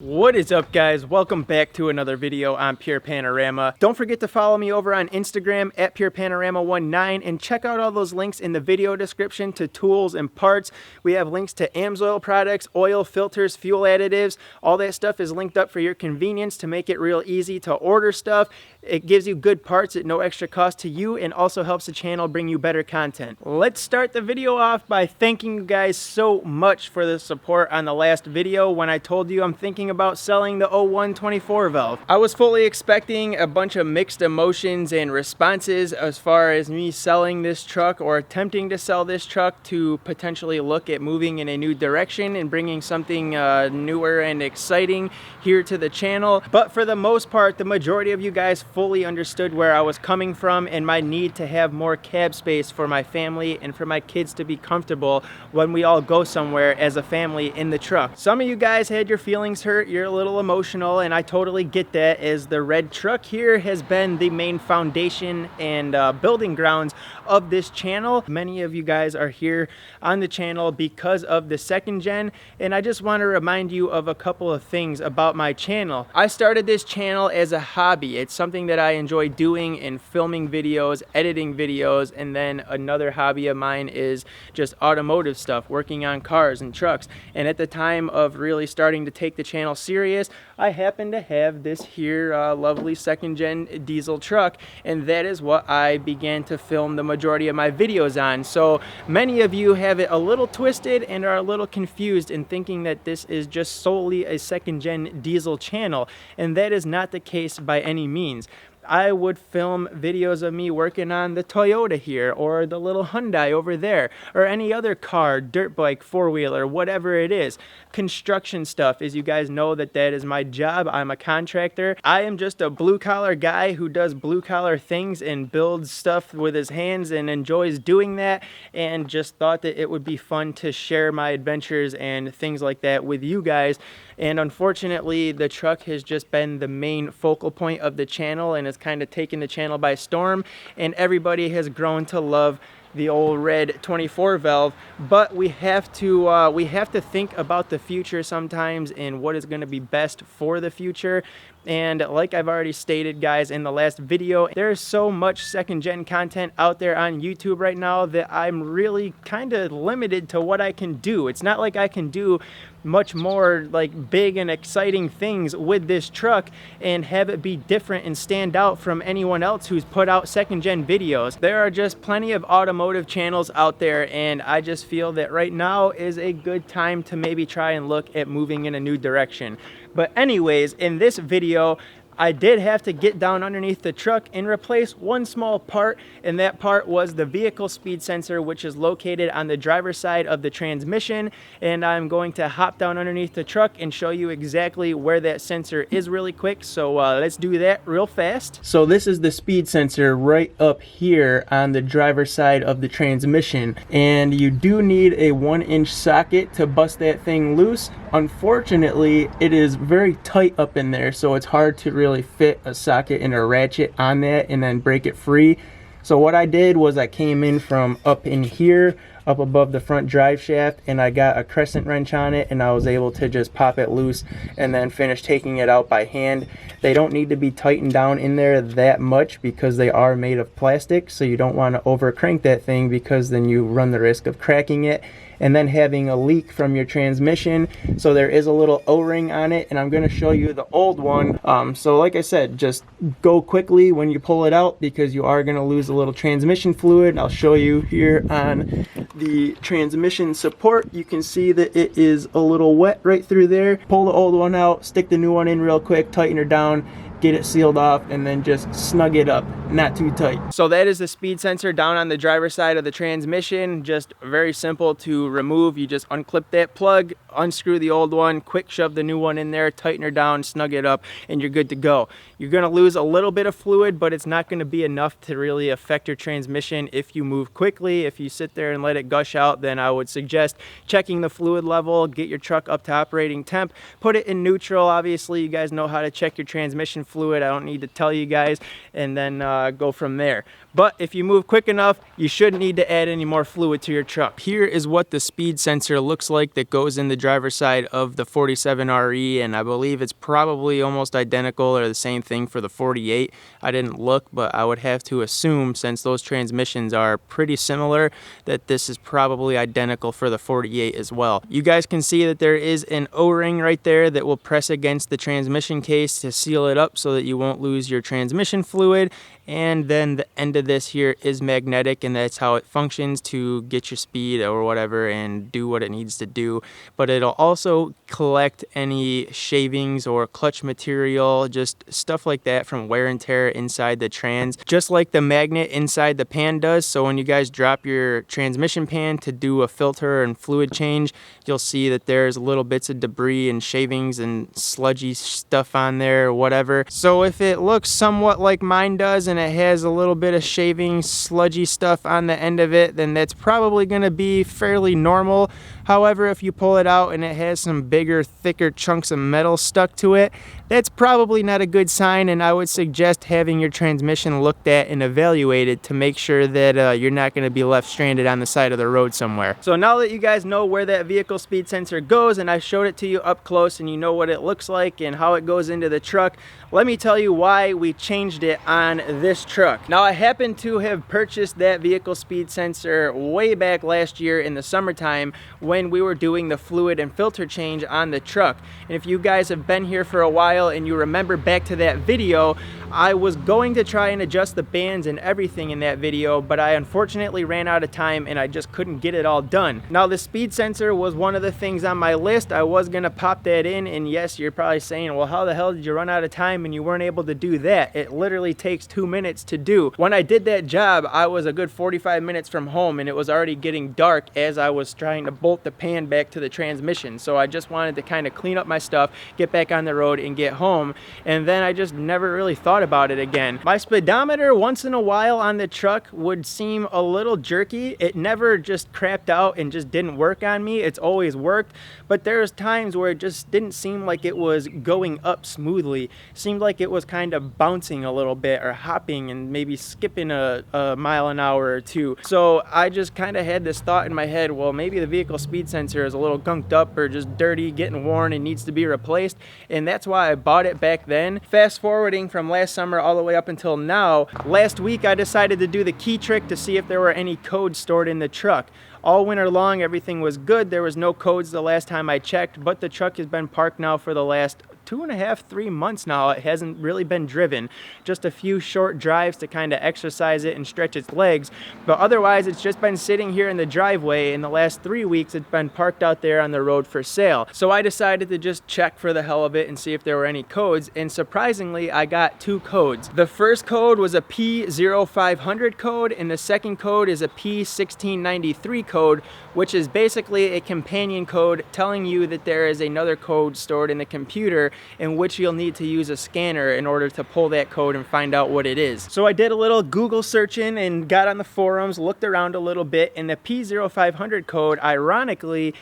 What is up, guys? Welcome back to another video on Pure Panorama. Don't forget to follow me over on Instagram at purepanorama19 and check out all those links in the video description to tools and parts. We have links to AMSOIL products, oil, filters, fuel additives. All that stuff is linked up for your convenience to make it real easy to order stuff. It gives you good parts at no extra cost to you and also helps the channel bring you better content. Let's start the video off by thanking you guys so much for the support on the last video when I told you I'm thinking about selling the 01 24 valve. I was fully expecting a bunch of mixed emotions and responses as far as me selling this truck or attempting to sell this truck to potentially look at moving in a new direction and bringing something newer and exciting here to the channel. But for the most part, the majority of you guys fully understood where I was coming from and my need to have more cab space for my family and for my kids to be comfortable when we all go somewhere as a family in the truck. Some of you guys had your feelings hurt, you're a little emotional, and I totally get that, as the red truck here has been the main foundation and building grounds of this channel. Many of you guys are here on the channel because of the second gen, and I just want to remind you of a couple of things about my channel. I started this channel as a hobby. It's something that I enjoy doing and filming videos, editing videos, and then another hobby of mine is just automotive stuff, working on cars and trucks. And at the time of really starting to take the channel serious, I happen to have this here lovely second gen diesel truck, and that is what I began to film the majority of my videos on. So many of you have it a little twisted and are a little confused in thinking that this is just solely a second gen diesel channel, and that is not the case by any means. I would film videos of me working on the Toyota here, or the little Hyundai over there, or any other car, dirt bike, four-wheeler, whatever it is. Construction stuff, as you guys know that is my job. I'm a contractor. I am just a blue-collar guy who does blue-collar things and builds stuff with his hands and enjoys doing that, and just thought that it would be fun to share my adventures and things like that with you guys. And unfortunately, the truck has just been the main focal point of the channel and has kind of taken the channel by storm, and everybody has grown to love the old red 24 valve. But we have to think about the future sometimes and what is going to be best for the future. And like I've already stated, guys, in the last video, there's so much second gen content out there on YouTube right now that I'm really kind of limited to what I can do. It's not like I can do much more like big and exciting things with this truck and have it be different and stand out from anyone else who's put out second gen videos. There are just plenty of automotive channels out there, and I just feel that right now is a good time to maybe try and look at moving in a new direction. But anyways, in this video, I did have to get down underneath the truck and replace one small part, and that part was the vehicle speed sensor, which is located on the driver's side of the transmission. And I'm going to hop down underneath the truck and show you exactly where that sensor is really quick. So let's do that real fast. So this is the speed sensor right up here on the driver's side of the transmission, and you do need a 1-inch socket to bust that thing loose. Unfortunately, it is very tight up in there, so it's hard to really fit a socket and a ratchet on that and then break it free. So what I did was I came in from up in here, up above the front drive shaft, and I got a crescent wrench on it, and I was able to just pop it loose and then finish taking it out by hand. They don't need to be tightened down in there that much because they are made of plastic, so you don't want to over crank that thing because then you run the risk of cracking it and then having a leak from your transmission. So there is a little O-ring on it, and I'm going to show you the old one. So like I said, just go quickly when you pull it out because you are going to lose a little transmission fluid. I'll show you here on the transmission support. You can see that it is a little wet right through there. Pull the old one out, stick the new one in real quick, tighten her down, get it sealed off, and then just snug it up, not too tight. So that is the speed sensor down on the driver's side of the transmission. Just very simple to remove. You just unclip that plug, unscrew the old one, quick shove the new one in there, tighten her down, snug it up, and you're good to go. You're gonna lose a little bit of fluid, but it's not gonna be enough to really affect your transmission if you move quickly. If you sit there and let it gush out, then I would suggest checking the fluid level, get your truck up to operating temp, put it in neutral. Obviously, you guys know how to check your transmission fluid. I don't need to tell you guys, and then go from there. But if you move quick enough, you shouldn't need to add any more fluid to your truck. Here is what the speed sensor looks like that goes in the driver's side of the 47RE, and I believe it's probably almost identical or the same thing for the 48. I didn't look, but I would have to assume, since those transmissions are pretty similar, that this is probably identical for the 48 as well. You guys can see that there is an O-ring right there that will press against the transmission case to seal it up so that you won't lose your transmission fluid. And then the end of this here is magnetic, and that's how it functions to get your speed or whatever and do what it needs to do. But it'll also collect any shavings or clutch material, just stuff like that from wear and tear inside the trans, just like the magnet inside the pan does. So when you guys drop your transmission pan to do a filter and fluid change, you'll see that there's little bits of debris and shavings and sludgy stuff on there or whatever. So if it looks somewhat like mine does and it has a little bit of shaving, sludgy stuff on the end of it, then that's probably going to be fairly normal. However, if you pull it out and it has some bigger, thicker chunks of metal stuck to it, that's probably not a good sign, and I would suggest having your transmission looked at and evaluated to make sure that you're not going to be left stranded on the side of the road somewhere. So now that you guys know where that vehicle speed sensor goes and I showed it to you up close and you know what it looks like and how it goes into the truck, let me tell you why we changed it on this truck. Now, I happen to have purchased that vehicle speed sensor way back last year in the summertime when we were doing the fluid and filter change on the truck. And if you guys have been here for a while and you remember back to that video, I was going to try and adjust the bands and everything in that video, but I unfortunately ran out of time and I just couldn't get it all done. Now, the speed sensor was one of the things on my list. I was gonna pop that in, and yes, you're probably saying, well, how the hell did you run out of time and you weren't able to do that? It literally takes 2 minutes to do. When I did that job, I was a good 45 minutes from home and it was already getting dark as I was trying to bolt the pan back to the transmission. So I just wanted to kind of clean up my stuff, get back on the road and get home, and then I just never really thought about it again. My speedometer once in a while on the truck would seem a little jerky. It never just crapped out and just didn't work on me. It's always worked, but there's times where it just didn't seem like it was going up smoothly. It seemed like it was kind of bouncing a little bit or hopping and maybe skipping a mile an hour or two. So I just kind of had this thought in my head, well, maybe the vehicle speed sensor is a little gunked up or just dirty, getting worn, and needs to be replaced, and that's why I bought it back then. Fast forwarding from last summer all the way up until now, last week I decided to do the key trick to see if there were any codes stored in the truck. All winter long, everything was good. There was no codes the last time I checked, but the truck has been parked now for the last 2.5, 3 months now. It hasn't really been driven. Just a few short drives to kind of exercise it and stretch its legs. But otherwise, it's just been sitting here in the driveway. In the last 3 weeks, it's been parked out there on the road for sale. So I decided to just check for the hell of it and see if there were any codes. And surprisingly, I got 2 codes. The first code was a P0500 code, and the second code is a P1693 code, which is basically a companion code telling you that there is another code stored in the computer in which you'll need to use a scanner in order to pull that code and find out what it is. So I did a little Google searching and got on the forums, looked around a little bit, and the P0500 code, ironically,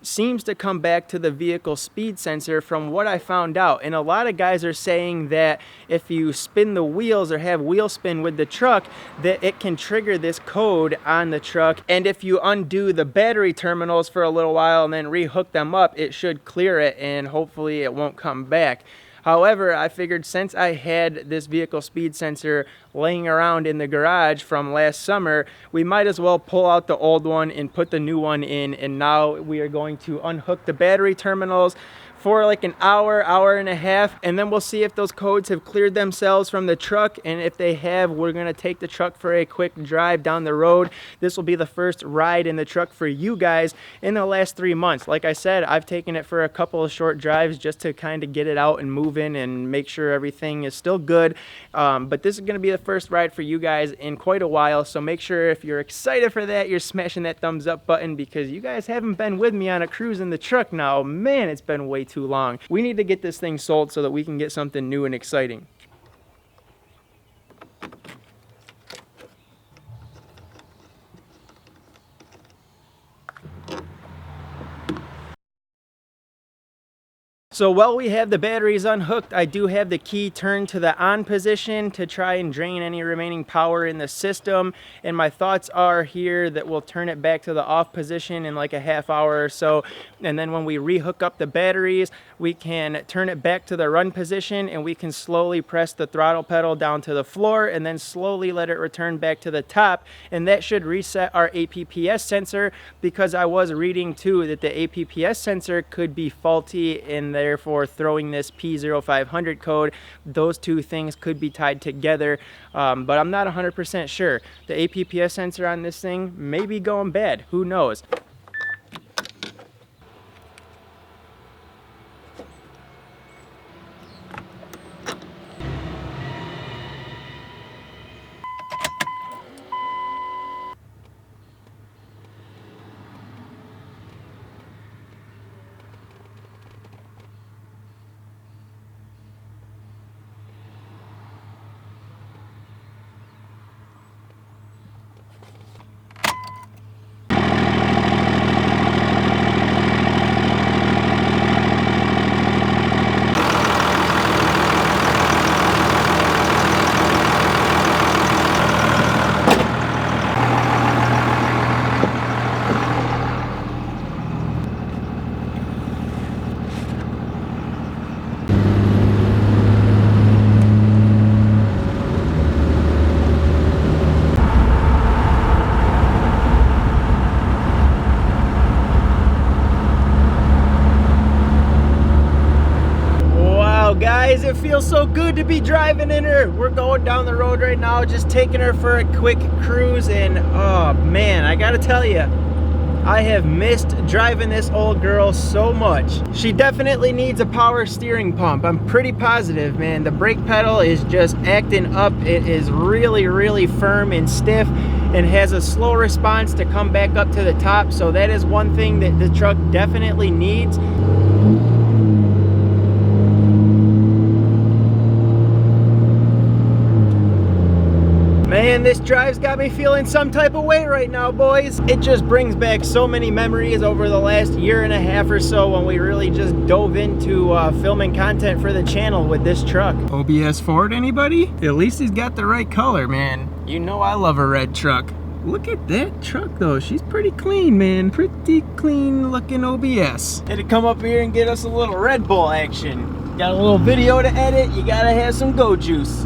seems to come back to the vehicle speed sensor from what I found out. And a lot of guys are saying that if you spin the wheels or have wheel spin with the truck, that it can trigger this code on the truck. And if you undo the battery terminals for a little while and then rehook them up, it should clear it and hopefully it won't come back. However, I figured since I had this vehicle speed sensor laying around in the garage from last summer, we might as well pull out the old one and put the new one in. And now we are going to unhook the battery terminals for like an hour, hour and a half, and then we'll see if those codes have cleared themselves from the truck. And if they have, we're gonna take the truck for a quick drive down the road. This will be the first ride in the truck for you guys in the last 3 months. Like I said, I've taken it for a couple of short drives just to kind of get it out and move in and make sure everything is still good. But this is gonna be the first ride for you guys in quite a while. So make sure if you're excited for that, you're smashing that thumbs up button, because you guys haven't been with me on a cruise in the truck now. Man, it's been way too long. We need to get this thing sold so that we can get something new and exciting. So while we have the batteries unhooked, I do have the key turned to the on position to try and drain any remaining power in the system. And my thoughts are here that we'll turn it back to the off position in like a half hour or so. And then when we rehook up the batteries, we can turn it back to the run position and we can slowly press the throttle pedal down to the floor and then slowly let it return back to the top. And that should reset our APPS sensor, because I was reading too that the APPS sensor could be faulty and therefore throwing this P0500 code. Those two things could be tied together, but I'm not 100% sure. The APPS sensor on this thing may be going bad. Who knows? Guys, it feels so good to be driving in her. We're going down the road right now, just taking her for a quick cruise, and oh man, I gotta tell you, I have missed driving this old girl so much. She definitely needs a power steering pump. I'm pretty positive, man. The brake pedal is just acting up. It is really firm and stiff and has a slow response to come back up to the top. So that is one thing that the truck definitely needs. Man, this drive's got me feeling some type of way right now, boys. It just brings back so many memories over the last year and a half or so when we really just dove into filming content for the channel with this truck. OBS Ford, anybody? At least he's got the right color, man. You know I love a red truck. Look at that truck though, she's pretty clean, man. Pretty clean looking OBS. Had to come up here and get us a little Red Bull action. Got a little video to edit, you gotta have some go juice.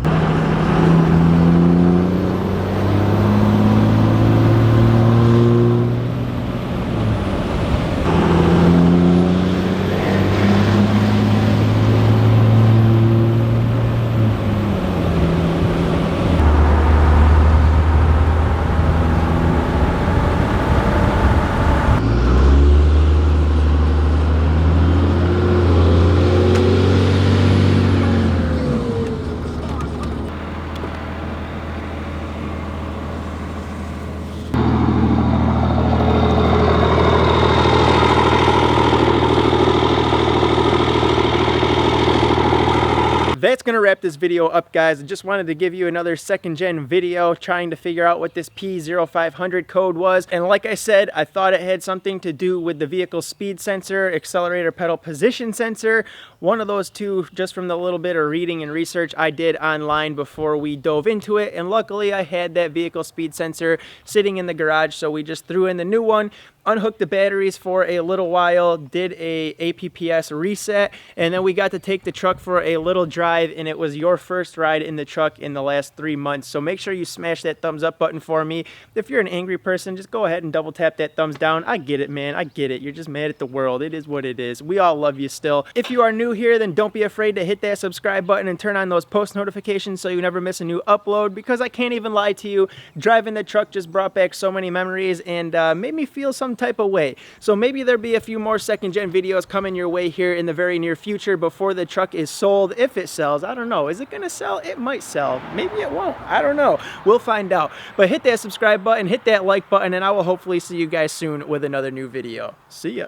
That's gonna wrap this video up, guys. I just wanted to give you another second gen video trying to figure out what this P0500 code was. And like I said, I thought it had something to do with the vehicle speed sensor, accelerator pedal position sensor. One of those two, just from the little bit of reading and research I did online before we dove into it. And luckily I had that vehicle speed sensor sitting in the garage, so we just threw in the new one, unhooked the batteries for a little while, did a APPS reset, and then we got to take the truck for a little drive, and it was your first ride in the truck in the last 3 months. So make sure you smash that thumbs up button for me. If you're an angry person, just go ahead and double tap that thumbs down. I get it, man. I get it. You're just mad at the world. It is what it is. We all love you still. If you are new here, then don't be afraid to hit that subscribe button and turn on those post notifications so you never miss a new upload, because I can't even lie to you, driving the truck just brought back so many memories and made me feel some type of way. So maybe there'll be a few more second gen videos coming your way here in the very near future before the truck is sold. If it sells, I don't know. Is it gonna sell? It might sell. Maybe it won't. I don't know. We'll find out. But hit that subscribe button, hit that like button, and I will hopefully see you guys soon with another new video. See ya.